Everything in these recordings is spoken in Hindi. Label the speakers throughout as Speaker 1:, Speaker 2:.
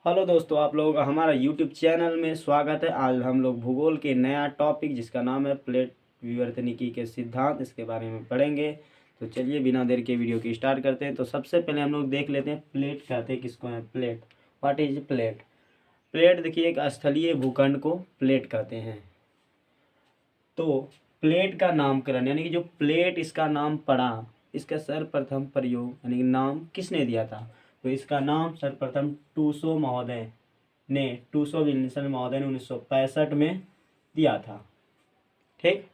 Speaker 1: हेलो दोस्तों, आप लोगों का हमारा यूट्यूब चैनल में स्वागत है। आज हम लोग भूगोल के नया टॉपिक जिसका नाम है प्लेट विवर्तनिकी के सिद्धांत, इसके बारे में पढ़ेंगे। तो चलिए बिना देर के वीडियो की स्टार्ट करते हैं। तो सबसे पहले हम लोग देख लेते हैं प्लेट कहते हैं किसको है। Plate, what is plate. Plate देखिए, एक स्थलीय भूखंड को प्लेट कहते हैं। तो प्लेट का नामकरण यानी कि जो प्लेट इसका नाम पड़ा, इसका सर्वप्रथम प्रयोग यानी कि नाम किसने दिया था। तो इसका नाम सर्वप्रथम टूसो महोदय ने, टूसो विल्सन महोदय ने 1965 में दिया था। ठीक।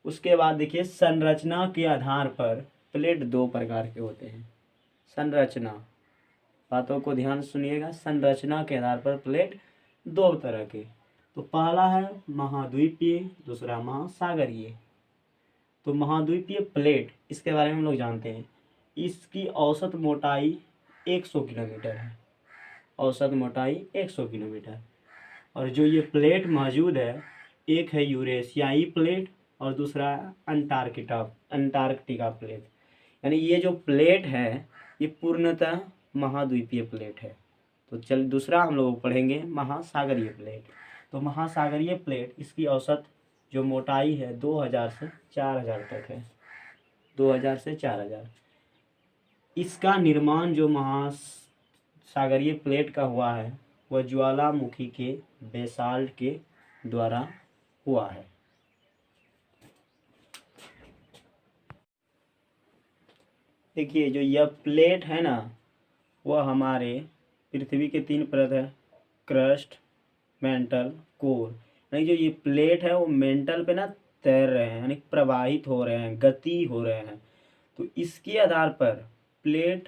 Speaker 1: उसके बाद देखिए, संरचना के आधार पर प्लेट दो प्रकार के होते हैं। संरचना, बातों को ध्यान सुनिएगा। संरचना के आधार पर प्लेट दो तरह के। तो पहला है महाद्वीपीय, दूसरा महासागरीय। तो महाद्वीपीय प्लेट, इसके बारे में हम लोग जानते हैं। इसकी औसत मोटाई 100 किलोमीटर है। औसत मोटाई 100 किलोमीटर। और जो ये प्लेट मौजूद है, एक है यूरेशियाई प्लेट और दूसरा अंटार्कटिका प्लेट। यानी ये जो प्लेट है ये पूर्णतः महाद्वीपीय प्लेट है। तो चल दूसरा हम लोग पढ़ेंगे महासागरीय प्लेट। तो महासागरीय प्लेट, इसकी औसत जो मोटाई है 2000 से 4000 तक है। 2000 से 4000। इसका निर्माण जो महासागरीय प्लेट का हुआ है वह ज्वालामुखी के बेसाल्ट के द्वारा हुआ है। देखिए, जो यह प्लेट है ना, वह हमारे पृथ्वी के 3 परत है, क्रस्ट, मेंटल, कोर। यानी जो ये प्लेट है वो मेंटल पे ना तैर रहे हैं, यानी प्रवाहित हो रहे हैं, गति हो रहे हैं। तो इसके आधार पर प्लेट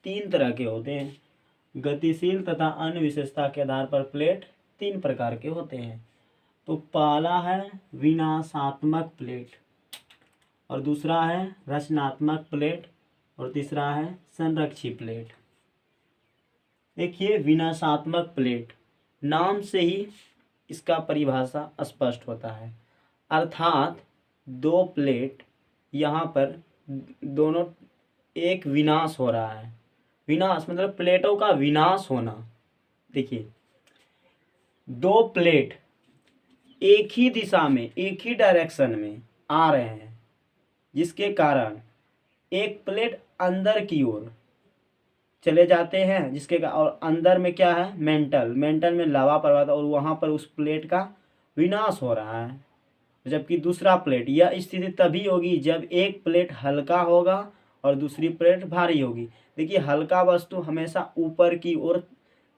Speaker 1: 3 तरह के होते हैं। गतिशील तथा अन्य विशेषता के आधार पर प्लेट 3 प्रकार के होते हैं। तो पहला है विनाशात्मक प्लेट, और दूसरा है रचनात्मक प्लेट, और तीसरा है संरक्षी प्लेट। देखिए, विनाशात्मक प्लेट, नाम से ही इसका परिभाषा स्पष्ट होता है। अर्थात दो प्लेट, यहाँ पर दोनों एक विनाश हो रहा है। विनाश मतलब प्लेटों का विनाश होना। देखिए, दो प्लेट एक ही दिशा में, एक ही डायरेक्शन में आ रहे हैं, जिसके कारण एक प्लेट अंदर की ओर चले जाते हैं, और अंदर में क्या है, मेंटल में लावा प्रवाह, और वहाँ पर उस प्लेट का विनाश हो रहा है। जबकि दूसरा प्लेट, यह स्थिति तभी होगी जब एक प्लेट हल्का होगा और दूसरी प्लेट भारी होगी। देखिए, हल्का वस्तु हमेशा ऊपर की ओर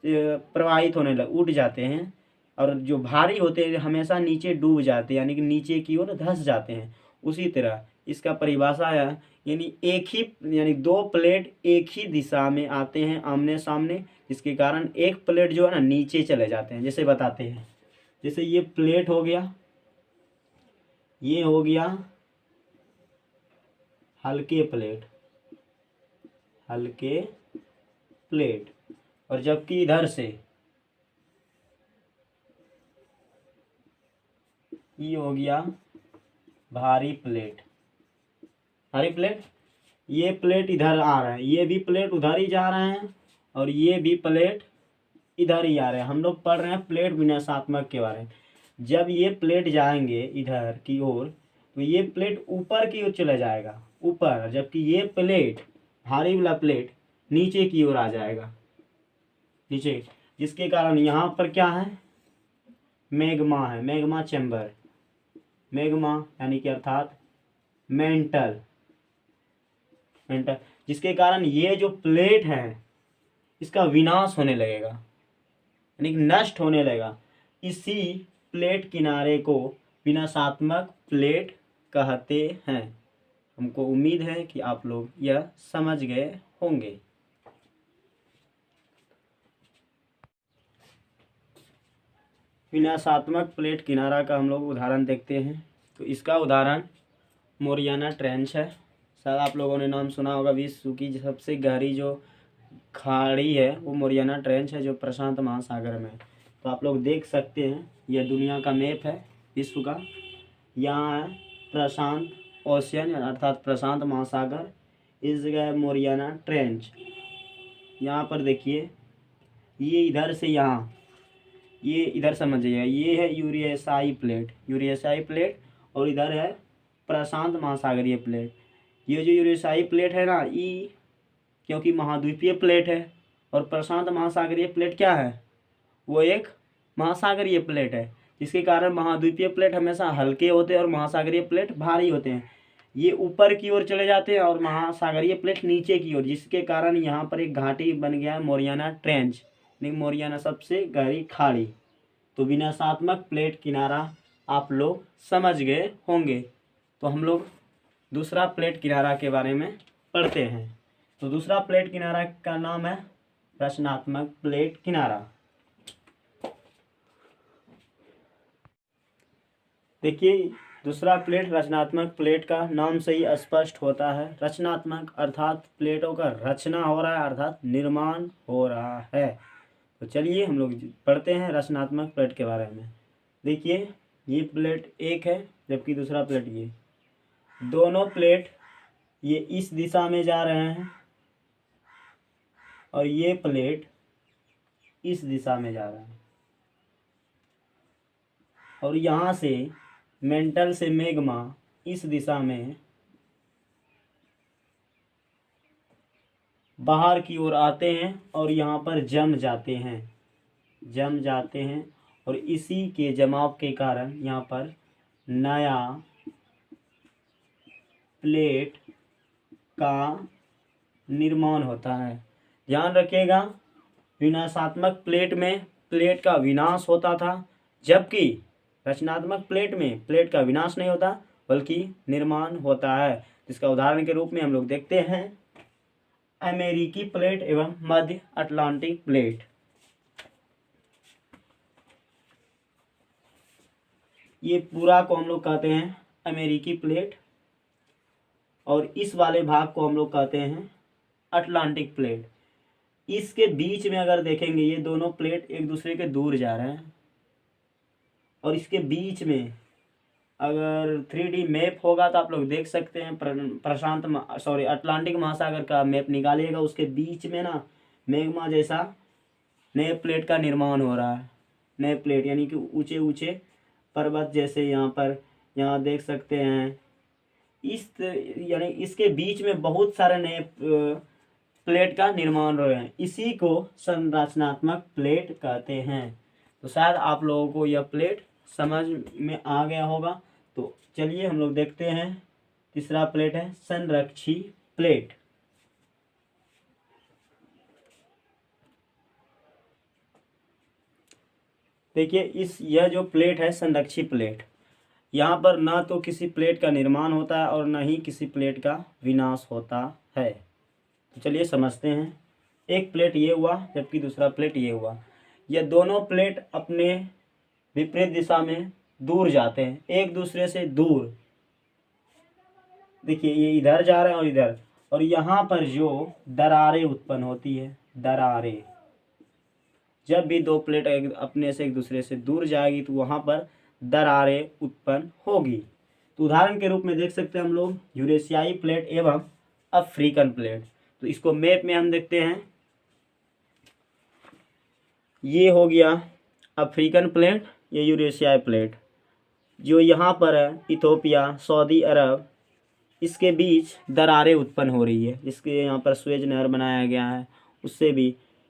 Speaker 1: प्रवाहित होने लग उठ जाते हैं, और जो भारी होते हैं हमेशा नीचे डूब जाते हैं, यानी कि नीचे की ओर धंस जाते हैं। उसी तरह इसका परिभाषा है, यानी दो प्लेट एक ही दिशा में आते हैं आमने सामने, जिसके कारण एक प्लेट जो है ना नीचे चले जाते हैं। जैसे बताते हैं, जैसे ये प्लेट हो गया, ये हो गया हल्के प्लेट, और जबकि इधर से ये हो गया भारी प्लेट। ये प्लेट इधर आ रहे हैं, ये भी प्लेट उधर ही जा रहे हैं, और ये भी प्लेट इधर ही आ रहे हैं। हम लोग पढ़ रहे हैं प्लेट विन्यासात्मक के बारे में। जब ये प्लेट जाएंगे इधर की ओर, तो ये प्लेट ऊपर की ओर चला जाएगा, ऊपर, जबकि ये प्लेट, भारी वाला प्लेट, नीचे की ओर आ जाएगा, नीचे। जिसके कारण यहाँ पर क्या है, मैग्मा है, मैग्मा चैम्बर। मैग्मा यानी कि अर्थात मेंटल, जिसके कारण ये जो प्लेट है इसका विनाश होने लगेगा, यानी कि नष्ट होने लगेगा। इसी प्लेट किनारे को विनाशात्मक प्लेट कहते हैं। हमको उम्मीद है कि आप लोग यह समझ गए होंगे। विनाशात्मक प्लेट किनारा का हम लोग उदाहरण देखते हैं। तो इसका उदाहरण मोरियाना ट्रेंच है। शायद आप लोगों ने नाम सुना होगा। विश्व की सबसे गहरी जो खाड़ी है वो मोरियाना ट्रेंच है, जो प्रशांत महासागर में। तो आप लोग देख सकते हैं, यह दुनिया का मैप है विश्व का। यहाँ है प्रशांत ओशियन, अर्थात प्रशांत महासागर। इस जगह है मोरियाना ट्रेंच। यहाँ पर देखिए, ये इधर से यहाँ, ये इधर समझिएगा, ये है यूरेशियाई प्लेट, यूरेशियाई प्लेट, और इधर है प्रशांत महासागरीय प्लेट। ये जो यूरेशियाई प्लेट है ना, ये क्योंकि महाद्वीपीय प्लेट है, और प्रशांत महासागरीय प्लेट क्या है, वो एक महासागरीय प्लेट है, जिसके कारण महाद्वीपीय प्लेट हमेशा हल्के होते हैं और महासागरीय प्लेट भारी होते हैं। ये ऊपर की ओर चले जाते हैं और महासागरीय प्लेट नीचे की ओर, जिसके कारण यहाँ पर एक घाटी बन गया है, मोरियाना ट्रेंच, मोरियाना सबसे गहरी खाड़ी। तो विनाशात्मक प्लेट किनारा आप लोग समझ गए होंगे। तो हम लोग दूसरा प्लेट किनारा के बारे में पढ़ते हैं। तो दूसरा प्लेट किनारा का नाम है रचनात्मक प्लेट किनारा। देखिए, दूसरा प्लेट रचनात्मक प्लेट का नाम से ही स्पष्ट होता है। रचनात्मक अर्थात प्लेटों का रचना हो रहा है, अर्थात निर्माण हो रहा है। तो चलिए हम लोग पढ़ते हैं रचनात्मक प्लेट के बारे में। देखिए, ये प्लेट एक है, जबकि दूसरा प्लेट ये, दोनों प्लेट ये इस दिशा में जा रहे हैं और ये प्लेट इस दिशा में जा रहा है, और यहाँ से मेंटल से मैग्मा इस दिशा में बाहर की ओर आते हैं और यहाँ पर जम जाते हैं, और इसी के जमाव के कारण यहाँ पर नया प्लेट का निर्माण होता है। ध्यान रखिएगा, विनाशात्मक प्लेट में प्लेट का विनाश होता था, जबकि रचनात्मक प्लेट में प्लेट का विनाश नहीं होता बल्कि निर्माण होता है। इसका उदाहरण के रूप में हम लोग देखते हैं अमेरिकी प्लेट एवं मध्य अटलांटिक प्लेट। ये पूरा को हम लोग कहते हैं अमेरिकी प्लेट, और इस वाले भाग को हम लोग कहते हैं अटलांटिक प्लेट। इसके बीच में अगर देखेंगे, ये दोनों प्लेट एक दूसरे के दूर जा रहे हैं, और इसके बीच में अगर 3D मैप होगा तो आप लोग देख सकते हैं, अटलांटिक महासागर का मैप निकालिएगा, उसके बीच में ना मैग्मा जैसा नए प्लेट का निर्माण हो रहा है। नए प्लेट यानी कि ऊंचे ऊंचे पर्वत जैसे यहाँ देख सकते हैं। यानी इसके बीच में बहुत सारे नए प्लेट का निर्माण हो रहे हैं। इसी को संरचनात्मक प्लेट कहते हैं। तो शायद आप लोगों को यह प्लेट समझ में आ गया होगा। तो चलिए हम लोग देखते हैं। तीसरा प्लेट है संरक्षी प्लेट। देखिए, यह जो प्लेट है संरक्षी प्लेट, यहाँ पर ना तो किसी प्लेट का निर्माण होता है और ना ही किसी प्लेट का विनाश होता है। तो चलिए समझते हैं। एक प्लेट ये हुआ, जबकि दूसरा प्लेट ये हुआ। यह दोनों प्लेट अपने विपरीत दिशा में दूर जाते हैं, एक दूसरे से दूर। देखिए, ये इधर जा रहे हैं और इधर, और यहाँ पर जो दरारें उत्पन्न होती है, दरारें, जब भी दो प्लेट अपने से एक दूसरे से दूर जाएगी तो वहाँ पर दरारें उत्पन्न होगी। तो उदाहरण के रूप में देख सकते हैं हम लोग यूरेशियाई प्लेट एवं अफ्रीकन प्लेट। तो इसको मैप में हम देखते हैं। ये हो गया अफ्रीकन प्लेट, ये यूरेशियाई प्लेट। जो यहाँ पर है इथोपिया, सऊदी अरब, इसके बीच दरारें उत्पन्न हो रही है, जिसके यहाँ पर स्वेज नहर बनाया गया है, उससे भी,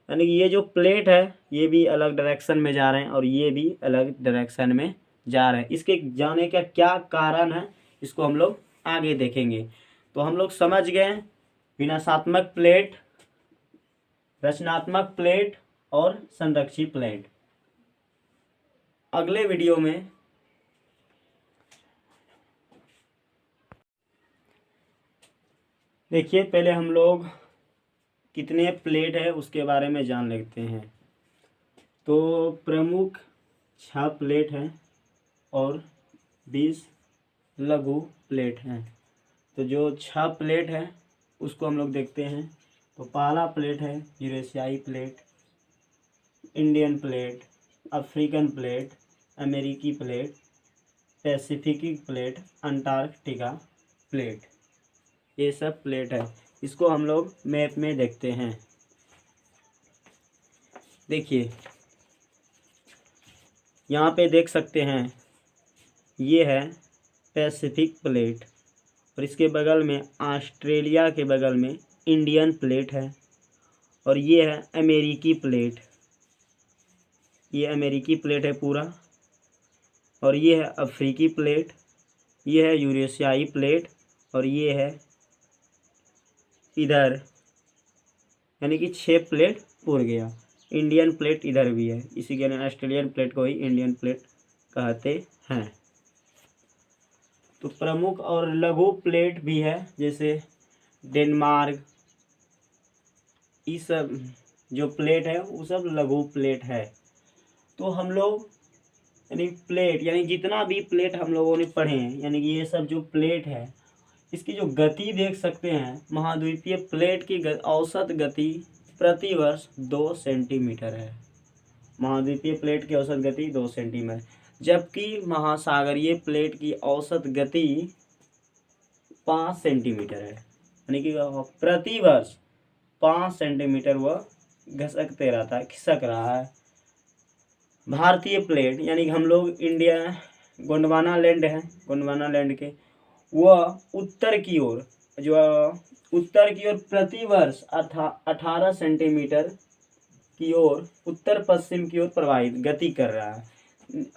Speaker 1: यानी कि ये जो प्लेट है ये भी अलग डायरेक्शन में जा रहे हैं और ये भी अलग डायरेक्शन में जा रहे हैं। इसके जाने का क्या कारण है, इसको हम लोग आगे देखेंगे। तो हम लोग समझ गए विनाशात्मक प्लेट, रचनात्मक प्लेट और संरक्षी प्लेट। अगले वीडियो में देखिए, पहले हम लोग कितने प्लेट है उसके बारे में जान लेते हैं। तो प्रमुख 6 प्लेट हैं और 20 लघु प्लेट हैं। तो जो 6 प्लेट है उसको हम लोग देखते हैं। तो पहला प्लेट है यूरेशियाई plate, Indian plate, African plate, अमेरिकी plate, pacific plate, Antarctica plate. ये सब प्लेट है। इसको हम लोग मैप में देखते हैं। देखिए यहाँ पे देख सकते हैं, ये है पैसिफिक प्लेट और इसके बगल में ऑस्ट्रेलिया के बगल में इंडियन प्लेट है और ये है अमेरिकी प्लेट। ये अमेरिकी प्लेट है पूरा। और ये है अफ्रीकी प्लेट, ये है यूरेशियाई प्लेट और ये है इधर, यानी कि 6 प्लेट पूर गया। इंडियन प्लेट इधर भी है, इसी के लिए ऑस्ट्रेलियन प्लेट को ही इंडियन प्लेट कहते हैं। तो प्रमुख और लघु प्लेट भी है, जैसे डेनमार्क, ये सब जो प्लेट है वो सब लघु प्लेट है। तो हम लोग यानी प्लेट, यानी जितना भी प्लेट हम लोगों ने पढ़े हैं, यानी कि ये सब जो प्लेट है इसकी जो गति देख सकते हैं, महाद्वीपीय प्लेट की औसत गति प्रति वर्ष 2 सेंटीमीटर है। महाद्वीपीय प्लेट की औसत गति 2 सेंटीमीटर, जबकि महासागरीय प्लेट की औसत गति 5 सेंटीमीटर है। यानी कि प्रति वर्ष 5 सेंटीमीटर वह घसकते रहता है, खिसक रहा है। भारतीय प्लेट, यानी कि हम लोग इंडिया गोंडवाना लैंड है, गोंडवाना लैंड के वह उत्तर की ओर, जो उत्तर की ओर प्रति वर्ष 18 सेंटीमीटर की ओर उत्तर पश्चिम की ओर प्रवाहित गति कर रहा है।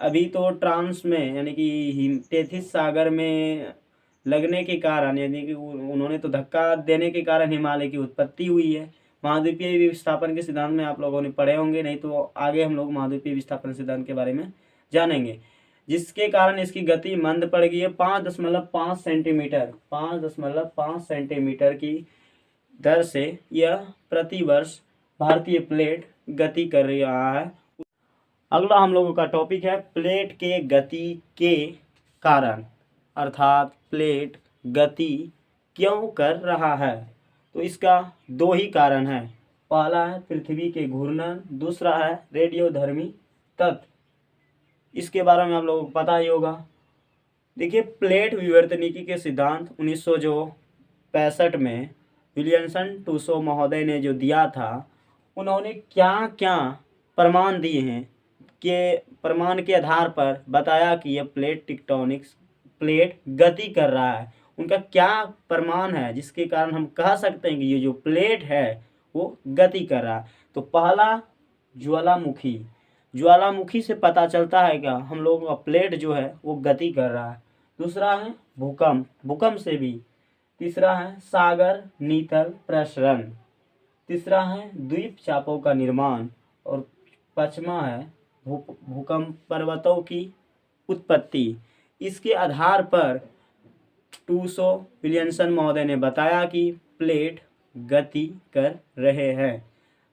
Speaker 1: अभी तो ट्रांस में, यानी कि टेथिस सागर में लगने के कारण, यानी कि उन्होंने तो धक्का देने के कारण हिमालय की उत्पत्ति हुई है। महाद्वीपीय विस्थापन के सिद्धांत में आप लोगों ने पढ़े होंगे, नहीं तो आगे हम लोग महाद्वीपीय विस्थापन सिद्धांत के बारे में जानेंगे, जिसके कारण इसकी गति मंद पड़ गई है। 5.5 सेंटीमीटर 5.5 सेंटीमीटर की दर से यह प्रति वर्ष भारतीय प्लेट गति कर रहा है। अगला हम लोगों का टॉपिक है प्लेट के गति के कारण, अर्थात प्लेट गति क्यों कर रहा है। तो इसका 2 ही कारण है। पहला है पृथ्वी के घूर्णन, दूसरा है रेडियोधर्मी तत्व। इसके बारे में आप लोगों को पता ही होगा। देखिए, प्लेट विवर्तनिकी के सिद्धांत 1965 में विलियमसन टूसो महोदय ने जो दिया था, उन्होंने क्या क्या प्रमाण दिए हैं, के प्रमाण के आधार पर बताया कि यह प्लेट गति कर रहा है। उनका क्या प्रमाण है जिसके कारण हम कह सकते हैं कि ये जो प्लेट है वो गति कर रहा है। तो पहला ज्वालामुखी से पता चलता है क्या हम लोगों का प्लेट जो है वो गति कर रहा है। दूसरा है भूकंप से भी। तीसरा है सागर नीतल प्रसरण। तीसरा है द्वीप चापों का निर्माण। और पांचवा है भूकंप पर्वतों की उत्पत्ति। इसके आधार पर टूसो विलियमसन महोदय ने बताया कि प्लेट गति कर रहे हैं।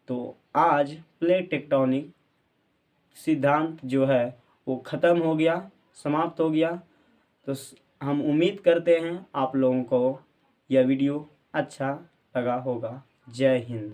Speaker 1: तो आज प्लेट टेक्टोनिक सिद्धांत जो है वो ख़त्म हो गया, समाप्त हो गया। तो हम उम्मीद करते हैं आप लोगों को यह वीडियो अच्छा लगा होगा। जय हिंद।